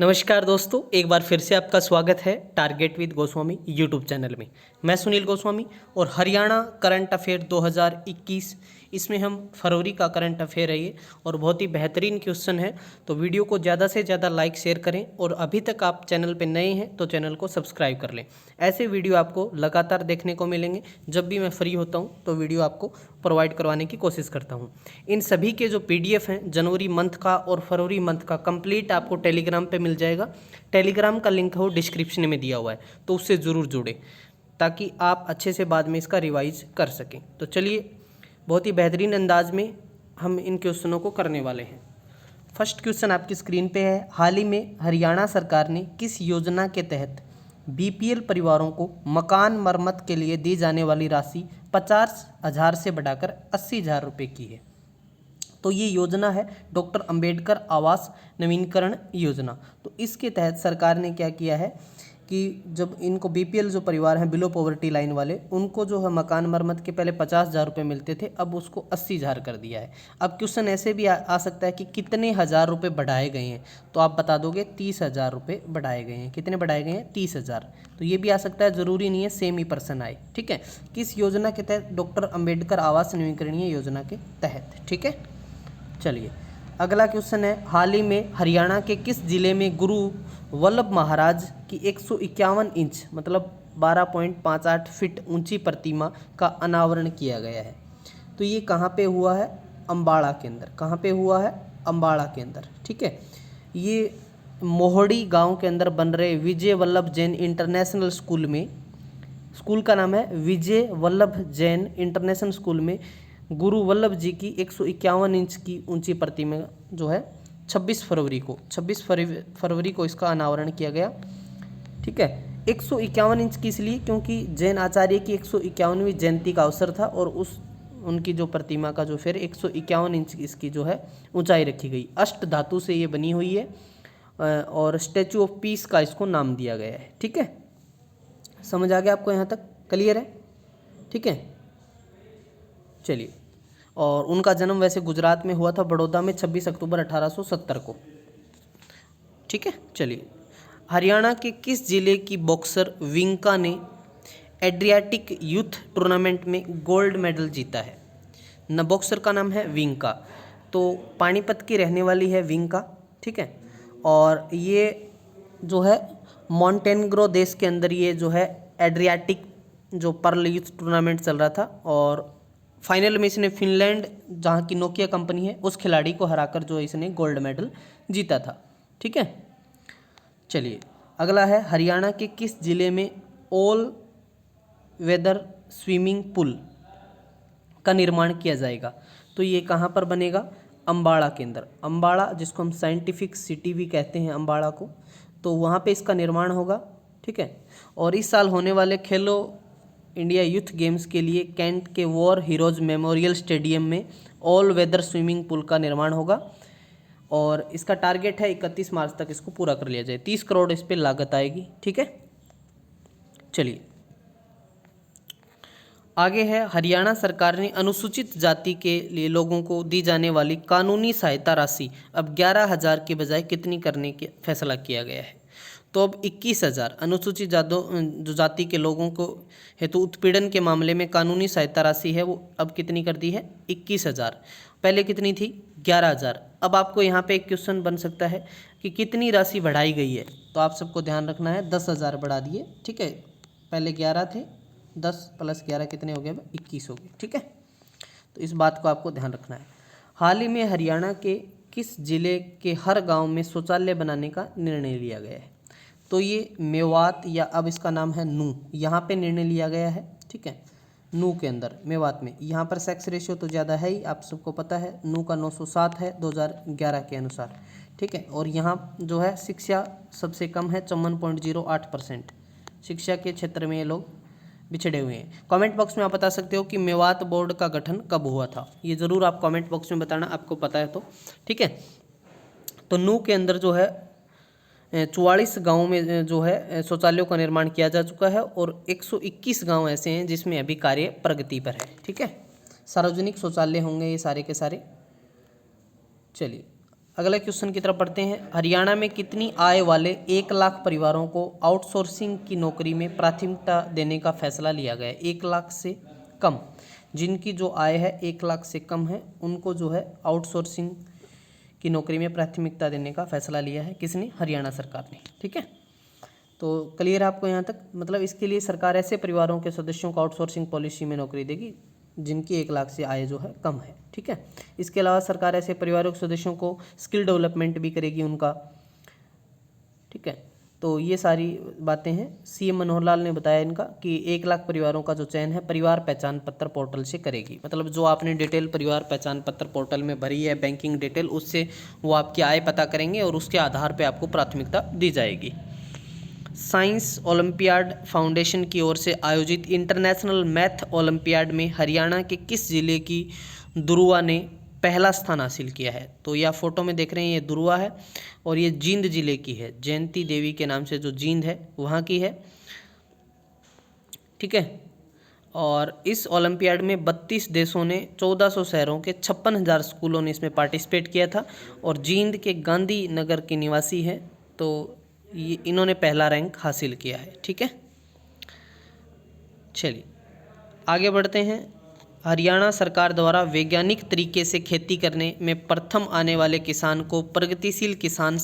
नमस्कार दोस्तों, एक बार फिर से आपका स्वागत है target with Goswami YouTube channel में। मैं सुनील गोस्वामी और हरियाणा करंट अफेयर 2021 इसमें हम फरवरी का करंट अफेयर है ये और बहुत ही बेहतरीन क्वेश्चन है। तो वीडियो को ज़्यादा से ज़्यादा लाइक शेयर करें और अभी तक आप चैनल पर नए हैं तो चैनल को सब्सक्राइब कर लें। ऐसे वीडियो आपको लगातार देखने को मिलेंगे। जब भी मैं फ्री होता हूँ तो वीडियो आपको प्रोवाइड करवाने की कोशिश करता हूँ। इन सभी के जो PDF हैं जनवरी मंथ का और फरवरी मंथ का कंप्लीट आपको टेलीग्राम पे मिल जाएगा। टेलीग्राम का लिंक है वो डिस्क्रिप्शन में दिया हुआ है, तो उससे ज़रूर जुड़े ताकि आप अच्छे से बाद में इसका रिवाइज कर सकें। तो चलिए बहुत ही बेहतरीन अंदाज में हम इन क्वेश्चनों को करने वाले हैं। फर्स्ट क्वेश्चन आपकी स्क्रीन पे है। हाल ही में हरियाणा सरकार ने किस योजना के तहत BPL परिवारों को मकान मरम्मत के लिए दी जाने वाली राशि 50,000 से बढ़ाकर 80,000 रुपये की है? तो ये योजना है डॉक्टर अंबेडकर आवास नवीनीकरण योजना। तो इसके तहत सरकार ने क्या किया है कि जब इनको BPL जो परिवार हैं बिलो पॉवर्टी लाइन वाले, उनको जो है मकान मरम्मत के पहले 50,000 रुपये मिलते थे, अब उसको 80,000 कर दिया है। अब क्वेश्चन ऐसे भी आ सकता है कि कितने हज़ार रुपये बढ़ाए गए हैं, तो आप बता दोगे 30,000 रुपये बढ़ाए गए हैं। कितने बढ़ाए गए हैं? 30,000। तो ये भी आ सकता है, ज़रूरी नहीं है सेम ही पर्सन आए। ठीक है, किस योजना के तहत? डॉक्टर अंबेडकर आवास नवीनीकरणीय योजना के तहत। ठीक है, चलिए अगला क्वेश्चन है। हाल ही में हरियाणा के किस जिले में गुरु वल्लभ महाराज की 151 इंच मतलब 12.58 फीट ऊंची प्रतिमा का अनावरण किया गया है? तो ये कहाँ पे हुआ है? अम्बाड़ा के अंदर। कहाँ पे हुआ है? अम्बाड़ा के अंदर। ठीक है, ये मोहड़ी गांव के अंदर बन रहे विजय वल्लभ जैन इंटरनेशनल स्कूल में, स्कूल का नाम है विजय वल्लभ जैन इंटरनेशनल स्कूल में गुरु वल्लभ जी की 151 इंच की ऊंची प्रतिमा जो है 26 फरवरी को इसका अनावरण किया गया। ठीक है, 151 इंच की इसलिए क्योंकि जैन आचार्य की 151वीं जयंती का अवसर था और उनकी जो प्रतिमा का जो फिर 151 इंच इसकी जो है ऊंचाई रखी गई। अष्ट धातु से ये बनी हुई है और स्टैचू ऑफ पीस का इसको नाम दिया गया है। ठीक है, समझ आ गया आपको? यहाँ तक क्लियर है? ठीक है, चलिए। और उनका जन्म वैसे गुजरात में हुआ था, बड़ौदा में, 26 अक्टूबर 1870 को। ठीक है, चलिए। हरियाणा के किस जिले की बॉक्सर विंका ने एड्रियाटिक यूथ टूर्नामेंट में गोल्ड मेडल जीता है? न बॉक्सर का नाम है विंका, तो पानीपत की रहने वाली है विंका। ठीक है, और ये जो है मॉन्टेनेग्रो देश के अंदर ये जो है एड्रियाटिक जो पर्ल यूथ टूर्नामेंट चल रहा था और फाइनल में इसने फिनलैंड जहाँ की नोकिया कंपनी है उस खिलाड़ी को हराकर जो इसने गोल्ड मेडल जीता था। ठीक है, चलिए अगला है। हरियाणा के किस जिले में ऑल वेदर स्विमिंग पूल का निर्माण किया जाएगा? तो ये कहाँ पर बनेगा? अम्बाड़ा के अंदर। अम्बाड़ा जिसको हम साइंटिफिक सिटी भी कहते हैं अम्बाड़ा को, तो वहाँ पे इसका निर्माण होगा। ठीक है, और इस साल होने वाले खेलो इंडिया यूथ गेम्स के लिए कैंट के वॉर हीरोज मेमोरियल स्टेडियम में ऑल वेदर स्विमिंग पूल का निर्माण होगा और इसका टारगेट है 31 मार्च तक इसको पूरा कर लिया जाए। 30 करोड़ इस पर लागत आएगी। ठीक है, चलिए आगे है। हरियाणा सरकार ने अनुसूचित जाति के लिए लोगों को दी जाने वाली कानूनी सहायता राशि अब 11,000 के बजाय कितनी करने का फैसला किया गया है? तो अब 21,000 अनुसूचित जो जाति के लोगों को हेतु उत्पीड़न के मामले में कानूनी सहायता राशि है वो अब कितनी कर दी है? 21,000। पहले कितनी थी? 11,000। अब आपको यहाँ पे एक क्वेश्चन बन सकता है कि कितनी राशि बढ़ाई गई है, तो आप सबको ध्यान रखना है 10,000 बढ़ा दिए। ठीक है, पहले 11 थे, 10 + 11 कितने हो गए? 21 हो गए। ठीक है, तो इस बात को आपको ध्यान रखना है। हाल ही में हरियाणा के किस जिले के हर गाँव में शौचालय बनाने का निर्णय लिया गया है? तो ये मेवात या अब इसका नाम है नू, यहाँ पे निर्णय लिया गया है। ठीक है, नू के अंदर मेवात में। यहाँ पर सेक्स रेशियो तो ज़्यादा है ही, आप सबको पता है। नू का 907 है 2011 के अनुसार। ठीक है, और यहाँ जो है शिक्षा सबसे कम है 54.08%। शिक्षा के क्षेत्र में ये लोग बिछड़े हुए हैं। कमेंट बॉक्स में आप बता सकते हो कि मेवात बोर्ड का गठन कब हुआ था, ये ज़रूर आप कमेंट बॉक्स में बताना, आपको पता है तो। ठीक है, तो नू के अंदर जो है 44 गाँव में जो है शौचालयों का निर्माण किया जा चुका है और 121 गांव ऐसे हैं जिसमें अभी कार्य प्रगति पर है। ठीक है, सार्वजनिक शौचालय होंगे ये सारे के सारे। चलिए अगला क्वेश्चन की तरफ पढ़ते हैं। हरियाणा में कितनी आय वाले 1 लाख परिवारों को आउटसोर्सिंग की नौकरी में प्राथमिकता देने का फैसला लिया गया है? 1 लाख से कम, जिनकी जो आय है 1 लाख से कम है, उनको जो है आउटसोर्सिंग की नौकरी में प्राथमिकता देने का फैसला लिया है। किसने? हरियाणा सरकार ने। ठीक है, तो क्लियर है आपको यहाँ तक? मतलब इसके लिए सरकार ऐसे परिवारों के सदस्यों को आउटसोर्सिंग पॉलिसी में नौकरी देगी जिनकी 1 लाख से आय जो है कम है। ठीक है, इसके अलावा सरकार ऐसे परिवारों के सदस्यों को स्किल डेवलपमेंट भी करेगी उनका। ठीक है, तो ये सारी बातें हैं। सीएम मनोहर लाल ने बताया इनका कि 1 लाख परिवारों का जो चयन है परिवार पहचान पत्र पोर्टल से करेगी। मतलब जो आपने डिटेल परिवार पहचान पत्र पोर्टल में भरी है बैंकिंग डिटेल, उससे वो आपकी आय पता करेंगे और उसके आधार पर आपको प्राथमिकता दी जाएगी। साइंस ओलंपियाड फाउंडेशन की ओर से आयोजित इंटरनेशनल मैथ ओलंपियाड में हरियाणा के किस जिले की दुरुआ ने पहला स्थान हासिल किया है? तो यह फोटो में देख रहे हैं, ये दुरुआ है और ये जींद जिले की है। जयंती देवी के नाम से जो जींद है वहाँ की है। ठीक है, और इस ओलंपियाड में 32 देशों ने 1400 शहरों के 56,000 स्कूलों ने इसमें पार्टिसिपेट किया था और जींद के गांधी नगर के निवासी हैं, तो ये इन्होंने पहला रैंक हासिल किया है। ठीक है, चलिए आगे बढ़ते हैं। हरियाणा सरकार द्वारा वैज्ञानिक तरीके से खेती करने में प्रथम आने वाले किसान को प्रगतिशील किसान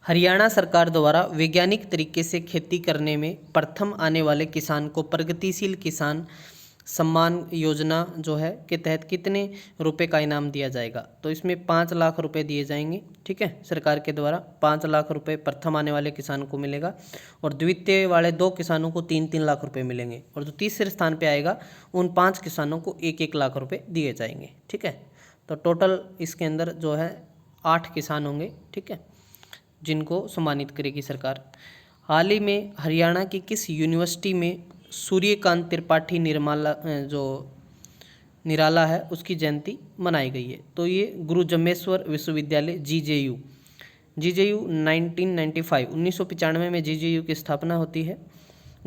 हरियाणा सरकार द्वारा वैज्ञानिक तरीके से खेती करने में प्रथम आने वाले किसान को प्रगतिशील किसान सम्मान योजना जो है के तहत कितने रुपए का इनाम दिया जाएगा? तो इसमें 5 लाख रुपए दिए जाएंगे। ठीक है, सरकार के द्वारा 5 लाख रुपए प्रथम आने वाले किसान को मिलेगा और द्वितीय वाले 2 किसानों को 3-3 लाख रुपए मिलेंगे और जो तीसरे स्थान पे आएगा उन 5 किसानों को 1-1 लाख रुपए दिए जाएंगे। ठीक है, तो टोटल इसके अंदर जो है 8 किसान होंगे। ठीक है, जिनको सम्मानित करेगी सरकार। हाल ही में हरियाणा की किस यूनिवर्सिटी में सूर्यकांत त्रिपाठी निराला है उसकी जयंती मनाई गई है? तो ये गुरु जम्मेश्वर विश्वविद्यालय जीजेयू 1995 में जीजेयू की स्थापना होती है।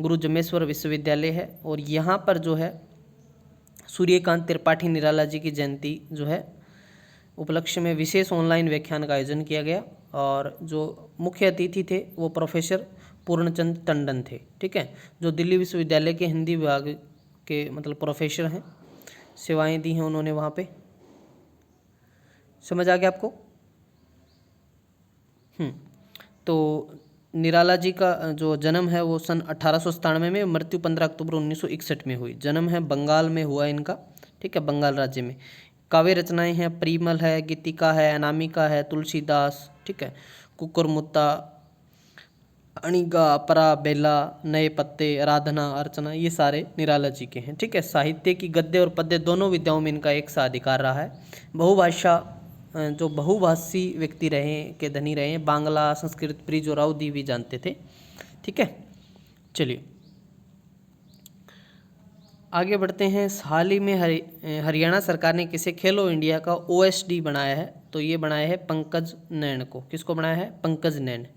गुरु जम्मेश्वर विश्वविद्यालय है और यहाँ पर जो है सूर्यकांत त्रिपाठी निराला जी की जयंती जो है उपलक्ष्य में विशेष ऑनलाइन व्याख्यान का आयोजन किया गया और जो मुख्य अतिथि थे वो प्रोफेसर पूर्णचंद टंडन थे। ठीक है, जो दिल्ली विश्वविद्यालय के हिंदी विभाग के मतलब प्रोफेसर हैं, सेवाएं दी हैं उन्होंने वहाँ पे। समझ आ गया आपको? तो निराला जी का जो जन्म है वो सन 1897 में, मृत्यु 15 अक्टूबर 1961 में हुई। जन्म है बंगाल में हुआ इनका। ठीक है, बंगाल राज्य में। काव्य रचनाएं हैं, परिमल है, गीतिका है, अनामिका है, तुलसीदास, ठीक है, कुकुरमुत्ता, अणिगा, अपरा, बेला, नए पत्ते, आराधना, अर्चना, ये सारे निराला जी के हैं। ठीक है, साहित्य की गद्य और पद्य दोनों विद्याओं में इनका एक सा अधिकार रहा है। जो बहुभाषी व्यक्ति रहे के धनी रहे, बांग्ला, संस्कृत, ब्रिज और अवधी भी जानते थे। ठीक है, चलिए आगे बढ़ते हैं। हाल ही में हरियाणा सरकार ने किसे खेलो इंडिया का OSD बनाया है? तो ये बनाया है पंकज नैन को। किसको बनाया है? पंकज नैन।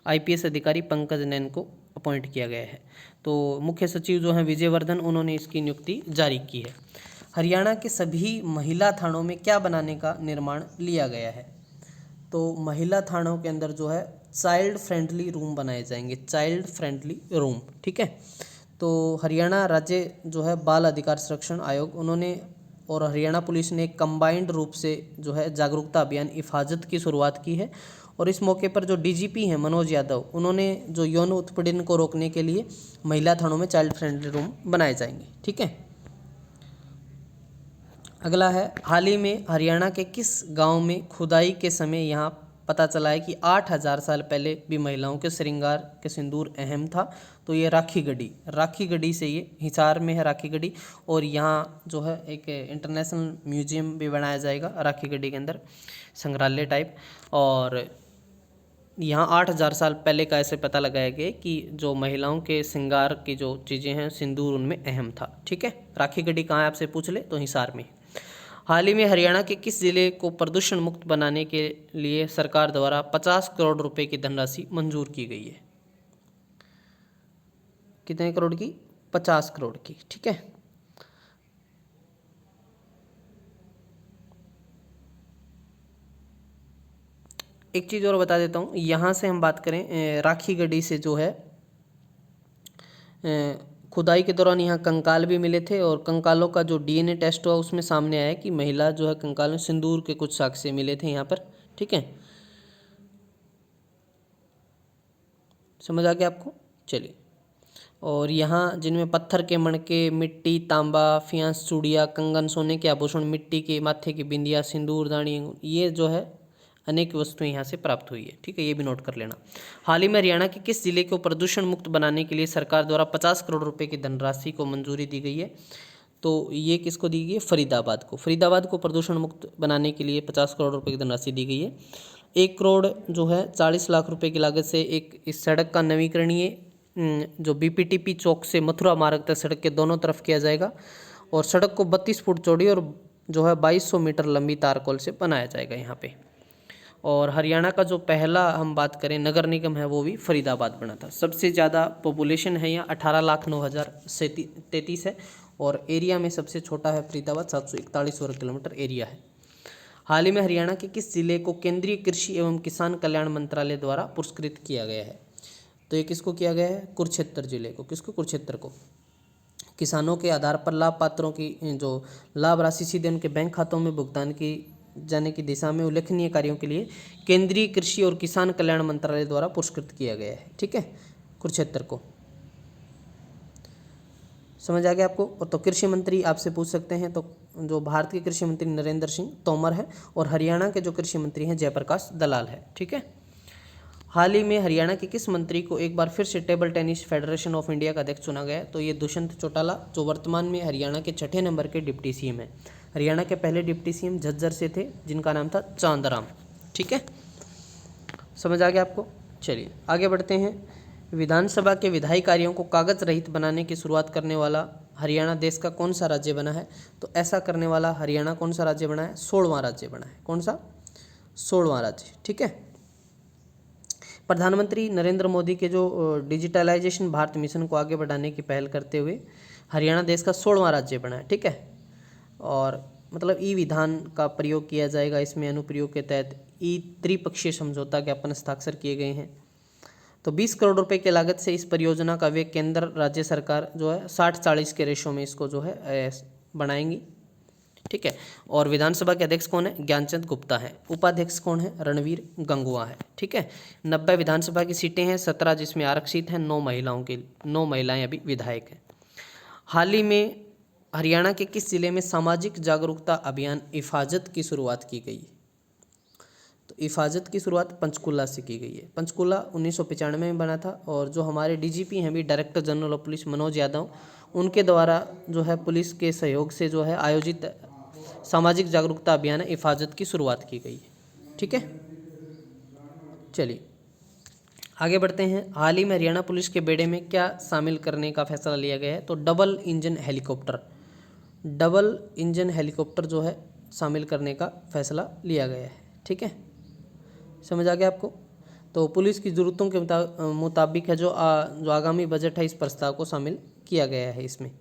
IPS अधिकारी पंकज नैन को अपॉइंट किया गया है। तो मुख्य सचिव जो हैं विजयवर्धन, उन्होंने इसकी नियुक्ति जारी की है। हरियाणा के सभी महिला थानों में क्या बनाने का निर्माण लिया गया है? तो महिला थानों के अंदर जो है चाइल्ड फ्रेंडली रूम बनाए जाएंगे, चाइल्ड फ्रेंडली रूम। ठीक है, तो हरियाणा राज्य जो है बाल अधिकार संरक्षण आयोग, उन्होंने और हरियाणा पुलिस ने कंबाइंड रूप से जो है जागरूकता अभियान हिफाजत की शुरुआत की है और इस मौके पर जो DGP हैं मनोज यादव, उन्होंने जो यौन उत्पीड़न को रोकने के लिए महिला थानों में चाइल्ड फ्रेंडली रूम बनाए जाएंगे। ठीक है, अगला है, हाल ही में हरियाणा के किस गांव में खुदाई के समय यहाँ पता चला है कि 8000 साल पहले भी महिलाओं के श्रृंगार के सिंदूर अहम था? तो ये राखी गढ़ी से, ये हिसार में है राखी गढ़ी और यहाँ जो है एक इंटरनेशनल म्यूजियम भी बनाया जाएगा राखी गढ़ी के अंदर, संग्रहालय टाइप। और यहाँ 8000 साल पहले का ऐसे पता लगाया गया कि जो महिलाओं के श्रृंगार की जो चीज़ें हैं सिंदूर उनमें अहम था। ठीक है, राखी गढ़ी कहाँ है आपसे पूछ ले तो हिसार में। हाल ही में हरियाणा के किस जिले को प्रदूषण मुक्त बनाने के लिए सरकार द्वारा 50 करोड़ रुपए की धनराशि मंजूर की गई है? कितने करोड़ की? 50 करोड़ की। ठीक है, एक चीज़ और बता देता हूँ, यहाँ से हम बात करें राखी गढ़ी से जो है खुदाई के दौरान यहाँ कंकाल भी मिले थे, और कंकालों का जो डीएनए टेस्ट हुआ उसमें सामने आया कि महिला जो है कंकाल में सिंदूर के कुछ साक्ष्य मिले थे यहाँ पर। ठीक है, समझ आ गया आपको? चलिए, और यहाँ जिनमें पत्थर के मणके, मिट्टी, तांबा, फियांस, चूड़िया, कंगन, सोने के आभूषण, मिट्टी के माथे की बिंदिया, सिंदूर दानी, ये जो है अनेक वस्तुएं यहाँ से प्राप्त हुई है। ठीक है, ये भी नोट कर लेना। हाल ही में हरियाणा के किस जिले को प्रदूषण मुक्त बनाने के लिए सरकार द्वारा 50 करोड़ रुपए की धनराशि को मंजूरी दी गई है? तो ये किसको दी गई है? फरीदाबाद को। फरीदाबाद को प्रदूषण मुक्त बनाने के लिए 50 करोड़ रुपए की धनराशि दी गई है। 1 करोड़ जो है 40 लाख रुपए की लागत से एक इस सड़क का नवीकरणीय जो बीपीटीपी चौक से मथुरा मार्ग तक सड़क के दोनों तरफ किया जाएगा, और सड़क को 32 फुट चौड़ी और जो है 2200 मीटर लंबी तारकोल से बनाया जाएगा यहाँ पे। और हरियाणा का जो पहला हम बात करें नगर निगम है वो भी फरीदाबाद बना था। सबसे ज़्यादा पॉपुलेशन है यहाँ 18,09,033 है, और एरिया में सबसे छोटा है फरीदाबाद, 741 वर्ग किलोमीटर एरिया है। हाल ही में हरियाणा के किस जिले को केंद्रीय कृषि एवं किसान कल्याण मंत्रालय द्वारा पुरस्कृत किया गया है? तो ये किसको किया गया है? कुरुक्षेत्र जिले को। किसको? कुरुक्षेत्र को। किसानों के आधार पर लाभ पात्रों की जो लाभ राशि सीधे उनके बैंक खातों में भुगतान की जाने की दिशा में उल्लेखनीय कार्यों के लिए केंद्रीय कृषि और किसान कल्याण मंत्रालय द्वारा पुरस्कृत किया गया है। ठीक है, कुरुक्षेत्र को। समझ आ गया आपको? और तो कृषि मंत्री आपसे पूछ सकते हैं, तो जो भारत के कृषि मंत्री नरेंद्र सिंह तोमर है, और हरियाणा के जो कृषि मंत्री हैं जयप्रकाश दलाल है। ठीक है, हाल ही में हरियाणा के किस मंत्री को एक बार फिर से table tennis federation of India का अध्यक्ष चुना गया है? तो ये दुष्यंत चौटाला, जो वर्तमान में हरियाणा के 6ठे नंबर के डिप्टी सीएम है। हरियाणा के पहले डिप्टी सीएम झज्जर से थे, जिनका नाम था चांदराम। ठीक है, समझ आ गया आपको? चलिए आगे बढ़ते हैं। विधानसभा के विधायी कार्यों को कागज रहित बनाने की शुरुआत करने वाला हरियाणा देश का कौन सा राज्य बना है? तो ऐसा करने वाला हरियाणा कौन सा राज्य बना है? 16वां राज्य बना है। कौन सा? 16वां राज्य। ठीक है, प्रधानमंत्री नरेंद्र मोदी के जो डिजिटलाइजेशन भारत मिशन को आगे बढ़ाने की पहल करते हुए हरियाणा देश का 16वां राज्य बना है। ठीक है, और मतलब ई विधान का प्रयोग किया जाएगा इसमें। अनुप्रयोग के तहत ई त्रिपक्षीय समझौता ज्ञापन हस्ताक्षर किए गए हैं। तो 20 करोड़ रुपए की लागत से इस परियोजना का वे केंद्र राज्य सरकार जो है 60-40 के रेशो में इसको जो है बनाएंगी। ठीक है, और विधानसभा के अध्यक्ष कौन है? ज्ञानचंद गुप्ता है। उपाध्यक्ष कौन है? रणवीर गंगुआ है। ठीक है, 90 विधानसभा की सीटें हैं, 17 जिसमें आरक्षित हैं, 9 महिलाएं अभी विधायक हैं। हाल ही में हरियाणा के किस जिले में सामाजिक जागरूकता अभियान हिफाजत की शुरुआत की गई? तो हिफाजत की शुरुआत पंचकुला से की गई है। पंचकुला 1995 में बना था, और जो हमारे डीजीपी हैं भी, director general of police Manoj Yadav, उनके द्वारा जो है पुलिस के सहयोग से जो है आयोजित सामाजिक जागरूकता अभियान हिफाजत की शुरुआत की गई है। ठीक है, चलिए आगे बढ़ते हैं। हाल ही में हरियाणा पुलिस के बेड़े में क्या शामिल करने का फैसला लिया गया है? तो डबल इंजन हेलीकॉप्टर जो है शामिल करने का फैसला लिया गया है। ठीक है, समझ आ गया आपको? तो पुलिस की ज़रूरतों के मुताबिक है जो आगामी बजट है, इस प्रस्ताव को शामिल किया गया है इसमें।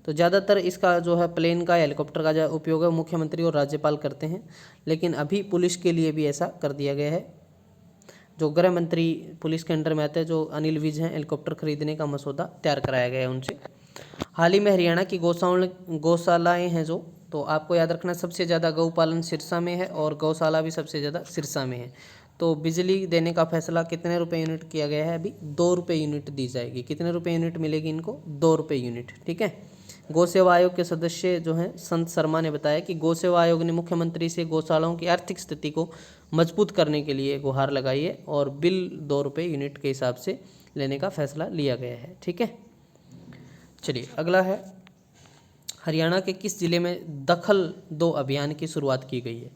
तो ज़्यादातर इसका जो है प्लेन का, हेलीकॉप्टर का जो उपयोग है मुख्यमंत्री और राज्यपाल करते हैं, लेकिन अभी पुलिस के लिए भी ऐसा कर दिया गया है। जो गृह मंत्री पुलिस के अंडर में आते हैं, जो अनिल विज हैं, हेलीकॉप्टर खरीदने का मसौदा तैयार कराया गया है उनसे। हाल ही में हरियाणा की गौशालाएँ हैं जो, तो आपको याद रखना सबसे ज़्यादा गौपालन सिरसा में है, और गौशाला भी सबसे ज़्यादा सिरसा में है। तो बिजली देने का फैसला कितने रुपए यूनिट किया गया है? अभी 2 रुपये यूनिट दी जाएगी। कितने रुपये यूनिट मिलेगी इनको? 2 रुपये यूनिट। ठीक है, गौ सेवा आयोग के सदस्य जो हैं संत शर्मा ने बताया कि गौ सेवा आयोग ने मुख्यमंत्री से गौशालाओं की आर्थिक स्थिति को मजबूत करने के लिए गुहार लगाई है, और बिल 2 रुपये यूनिट के हिसाब से लेने का फैसला लिया गया है। ठीक है, चलिए अगला है, हरियाणा के किस जिले में दखल 2 अभियान की शुरुआत की गई है?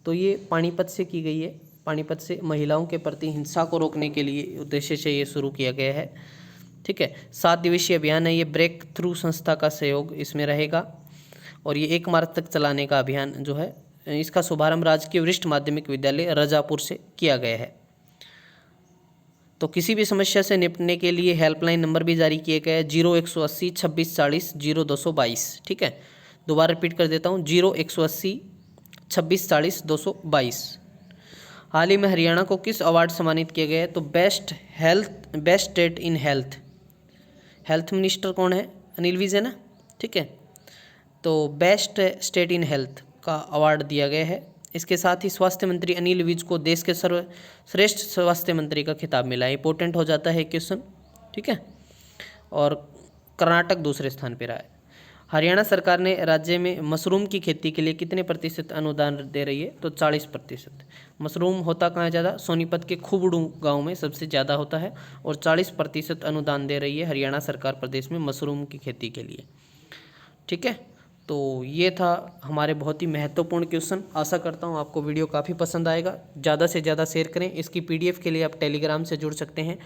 तो ये पानीपत से की गई है। पानीपत से महिलाओं के प्रति हिंसा को रोकने के लिए उद्देश्य से ये शुरू किया गया है। ठीक है, 7 दिवसीय अभियान है ये। ब्रेक थ्रू संस्था का सहयोग इसमें रहेगा, और ये 1 मार्च तक चलाने का अभियान जो है, इसका शुभारंभ राजकीय वरिष्ठ माध्यमिक विद्यालय रजापुर से किया गया है। तो किसी भी समस्या से निपटने के लिए हेल्पलाइन नंबर भी जारी किए गए हैं 0180 2640 0222। ठीक है, दोबारा रिपीट कर देता हूँ 0180 2640 222। हाल ही में हरियाणा को किस अवार्ड सम्मानित किया गया है? तो best state in health. Health minister कौन है? अनिल विज है ना। ठीक है, तो बेस्ट स्टेट इन हेल्थ का अवार्ड दिया गया है। इसके साथ ही स्वास्थ्य मंत्री अनिल विज को देश के सर्वश्रेष्ठ स्वास्थ्य मंत्री का खिताब मिला है। इंपॉर्टेंट हो जाता है क्वेश्चन। ठीक है, और कर्नाटक दूसरे स्थान पर रहा है। हरियाणा सरकार ने राज्य में मशरूम की खेती के लिए कितने प्रतिशत अनुदान दे रही है? तो 40%। मशरूम होता कहाँ ज़्यादा? सोनीपत के खुबड़ू गांव में सबसे ज़्यादा होता है और 40% अनुदान दे रही है हरियाणा सरकार प्रदेश में मशरूम की खेती के लिए। ठीक है, तो ये था हमारे बहुत ही महत्वपूर्ण क्वेश्चन। आशा करता हूँ आपको वीडियो काफ़ी पसंद आएगा। ज़्यादा से ज़्यादा शेयर करें। इसकी PDF के लिए आप टेलीग्राम से जुड़ सकते हैं,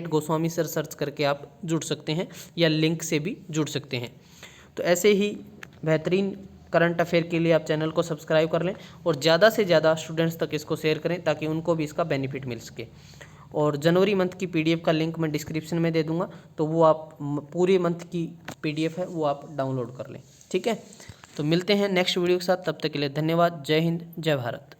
@गोस्वामी सर सर्च करके आप जुड़ सकते हैं, या लिंक से भी जुड़ सकते हैं। तो ऐसे ही बेहतरीन करंट अफेयर के लिए आप चैनल को सब्सक्राइब कर लें और ज़्यादा से ज़्यादा स्टूडेंट्स तक इसको शेयर करें ताकि उनको भी इसका बेनिफिट मिल सके। और जनवरी मंथ की PDF का लिंक मैं डिस्क्रिप्शन में दे दूंगा, तो वो आप पूरे मंथ की PDF है वो आप डाउनलोड कर लें। ठीक है, तो मिलते हैं नेक्स्ट वीडियो के साथ। तब तक के लिए धन्यवाद। जय हिंद, जय भारत।